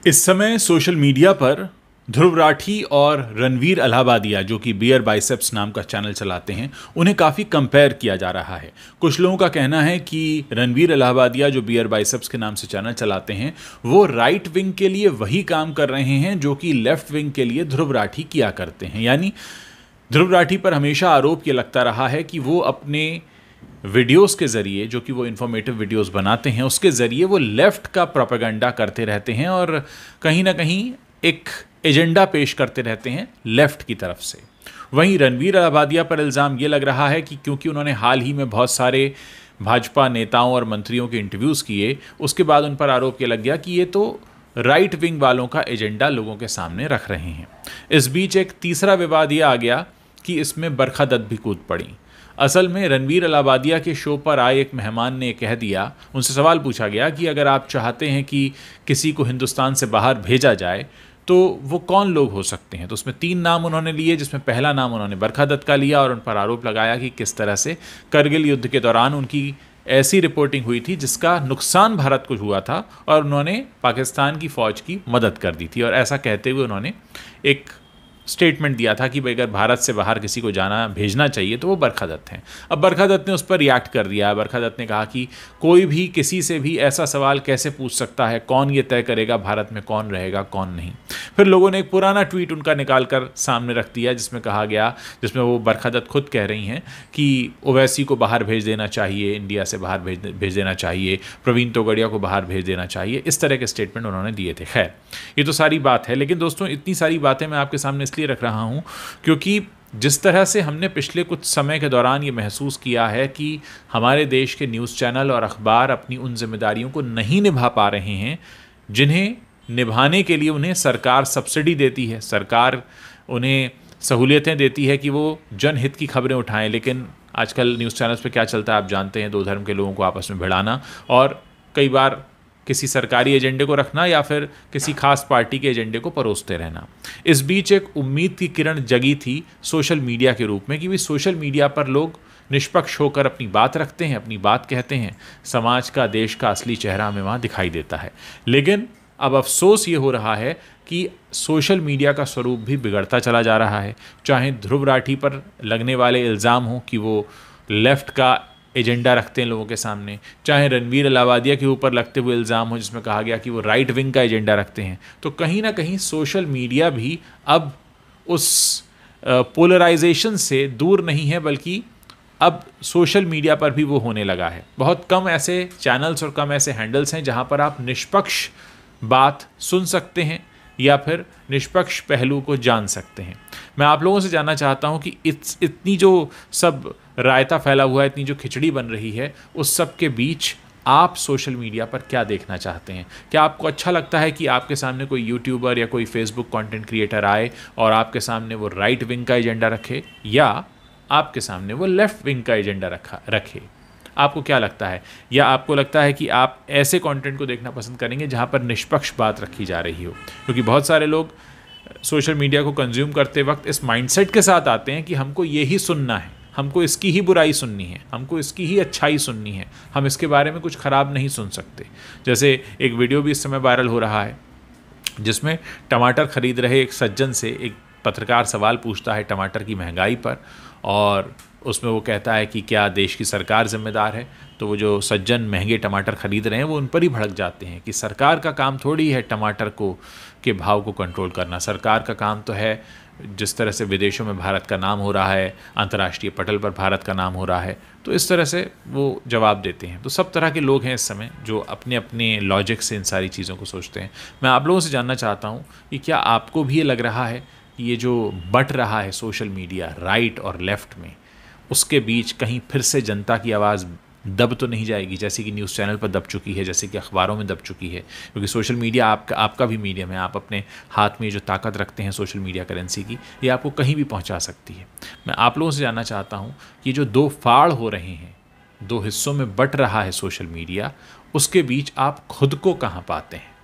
इस समय social media पर ध्रुव राठी और रणवीर अलाहाबादिया, जो कि बियर बाइसेप्स नाम का चैनल चलाते हैं, उन्हें काफ़ी कंपेयर किया जा रहा है। कुछ लोगों का कहना है कि रणवीर अलाहाबादिया, जो बियर बाइसेप्स के नाम से चैनल चलाते हैं, वो राइट विंग के लिए वही काम कर रहे हैं जो कि लेफ्ट विंग के लिए ध्रुव राठी किया करते हैं। यानी ध्रुव राठी पर हमेशा आरोप ये लगता रहा है कि वो अपने वीडियोस के ज़रिए, जो कि वो इन्फॉर्मेटिव वीडियोस बनाते हैं, उसके ज़रिए वो लेफ़्ट का प्रोपेगेंडा करते रहते हैं और कहीं ना कहीं एक एजेंडा पेश करते रहते हैं लेफ़्ट की तरफ से। वहीं रणवीर अलाहाबादिया पर इल्ज़ाम ये लग रहा है कि क्योंकि उन्होंने हाल ही में बहुत सारे भाजपा नेताओं और मंत्रियों के इंटरव्यूज़ किए, उसके बाद उन पर आरोप ये लग गया कि ये तो राइट विंग वालों का एजेंडा लोगों के सामने रख रहे हैं। इस बीच एक तीसरा विवाद ये आ गया कि इसमें बरखा दत्त भी कूद पड़ी। असल में रणवीर अलाहाबादिया के शो पर आए एक मेहमान ने कह दिया, उनसे सवाल पूछा गया कि अगर आप चाहते हैं कि किसी को हिंदुस्तान से बाहर भेजा जाए तो वो कौन लोग हो सकते हैं। तो उसमें 3 नाम उन्होंने लिए, जिसमें पहला नाम उन्होंने बरखा दत्त का लिया और उन पर आरोप लगाया कि किस तरह से करगिल युद्ध के दौरान उनकी ऐसी रिपोर्टिंग हुई थी जिसका नुकसान भारत को हुआ था और उन्होंने पाकिस्तान की फ़ौज की मदद कर दी थी। और ऐसा कहते हुए उन्होंने एक स्टेटमेंट दिया था कि भाई अगर भारत से बाहर किसी को जाना भेजना चाहिए तो वो बरखा दत्त हैं। अब बरखा दत्त ने उस पर रिएक्ट कर दिया। बरखा दत्त ने कहा कि कोई भी किसी से भी ऐसा सवाल कैसे पूछ सकता है, कौन ये तय करेगा भारत में कौन रहेगा कौन नहीं। फिर लोगों ने एक पुराना ट्वीट उनका निकाल कर सामने रख दिया जिसमें कहा गया, जिसमें वो बरखा दत्त खुद कह रही हैं कि ओवैसी को बाहर भेज देना चाहिए, इंडिया से बाहर भेज देना चाहिए, प्रवीण तोगड़िया को बाहर भेज देना चाहिए। इस तरह के स्टेटमेंट उन्होंने दिए थे। खैर, ये तो सारी बात है, लेकिन दोस्तों इतनी सारी बातें मैं आपके सामने इसलिए रख रहा हूँ क्योंकि जिस तरह से हमने पिछले कुछ समय के दौरान ये महसूस किया है कि हमारे देश के न्यूज़ चैनल और अखबार अपनी उन जिम्मेदारियों को नहीं निभा पा रहे हैं जिन्हें निभाने के लिए उन्हें सरकार सब्सिडी देती है, सरकार उन्हें सहूलियतें देती है कि वो जनहित की खबरें उठाएं। लेकिन आजकल न्यूज़ चैनल्स पे क्या चलता है आप जानते हैं, 2 धर्म के लोगों को आपस में भिड़ाना और कई बार किसी सरकारी एजेंडे को रखना या फिर किसी खास पार्टी के एजेंडे को परोसते रहना। इस बीच एक उम्मीद की किरण जगी थी सोशल मीडिया के रूप में कि भी सोशल मीडिया पर लोग निष्पक्ष होकर अपनी बात रखते हैं, अपनी बात कहते हैं, समाज का, देश का असली चेहरा हमें वहाँ दिखाई देता है। लेकिन अब अफसोस ये हो रहा है कि सोशल मीडिया का स्वरूप भी बिगड़ता चला जा रहा है। चाहे ध्रुव राठी पर लगने वाले इल्ज़ाम हों कि वो लेफ़्ट का एजेंडा रखते हैं लोगों के सामने, चाहे रणवीर अलाहाबादिया के ऊपर लगते हुए इल्ज़ाम हो जिसमें कहा गया कि वो राइट विंग का एजेंडा रखते हैं, तो कहीं ना कहीं सोशल मीडिया भी अब उस पोलराइजेशन से दूर नहीं है, बल्कि अब सोशल मीडिया पर भी वो होने लगा है। बहुत कम ऐसे चैनल्स और कम ऐसे हैंडल्स हैं जहां पर आप निष्पक्ष बात सुन सकते हैं या फिर निष्पक्ष पहलू को जान सकते हैं। मैं आप लोगों से जानना चाहता हूं कि इतनी जो सब रायता फैला हुआ है, इतनी जो खिचड़ी बन रही है, उस सब के बीच आप सोशल मीडिया पर क्या देखना चाहते हैं? क्या आपको अच्छा लगता है कि आपके सामने कोई यूट्यूबर या कोई फेसबुक कंटेंट क्रिएटर आए और आपके सामने वो राइट विंग का एजेंडा रखे या आपके सामने वो लेफ़्ट विंग का एजेंडा रखे? आपको क्या लगता है? या आपको लगता है कि आप ऐसे कंटेंट को देखना पसंद करेंगे जहां पर निष्पक्ष बात रखी जा रही हो? क्योंकि बहुत सारे लोग सोशल मीडिया को कंज्यूम करते वक्त इस माइंडसेट के साथ आते हैं कि हमको यही सुनना है, हमको इसकी ही बुराई सुननी है, हमको इसकी ही अच्छाई सुननी है, हम इसके बारे में कुछ ख़राब नहीं सुन सकते। जैसे एक वीडियो भी इस समय वायरल हो रहा है जिसमें टमाटर खरीद रहे एक सज्जन से एक पत्रकार सवाल पूछता है टमाटर की महंगाई पर, और उसमें वो कहता है कि क्या देश की सरकार जिम्मेदार है। तो वो जो सज्जन महंगे टमाटर खरीद रहे हैं वो उन पर ही भड़क जाते हैं कि सरकार का काम थोड़ी है टमाटर को के भाव को कंट्रोल करना, सरकार का काम तो है, जिस तरह से विदेशों में भारत का नाम हो रहा है, अंतर्राष्ट्रीय पटल पर भारत का नाम हो रहा है। तो इस तरह से वो जवाब देते हैं। तो सब तरह के लोग हैं इस समय जो अपने अपने लॉजिक से इन सारी चीज़ों को सोचते हैं। मैं आप लोगों से जानना चाहता हूँ कि क्या आपको भी ये लग रहा है कि ये जो बट रहा है सोशल मीडिया राइट और लेफ़्ट में, उसके बीच कहीं फिर से जनता की आवाज़ दब तो नहीं जाएगी, जैसे कि न्यूज़ चैनल पर दब चुकी है, जैसे कि अखबारों में दब चुकी है? क्योंकि सोशल मीडिया आपका भी मीडियम है। आप अपने हाथ में जो ताकत रखते हैं सोशल मीडिया करेंसी की, ये आपको कहीं भी पहुंचा सकती है। मैं आप लोगों से जानना चाहता हूं कि जो 2 फाड़ हो रहे हैं, 2 हिस्सों में बट रहा है सोशल मीडिया, उसके बीच आप खुद को कहाँ पाते हैं?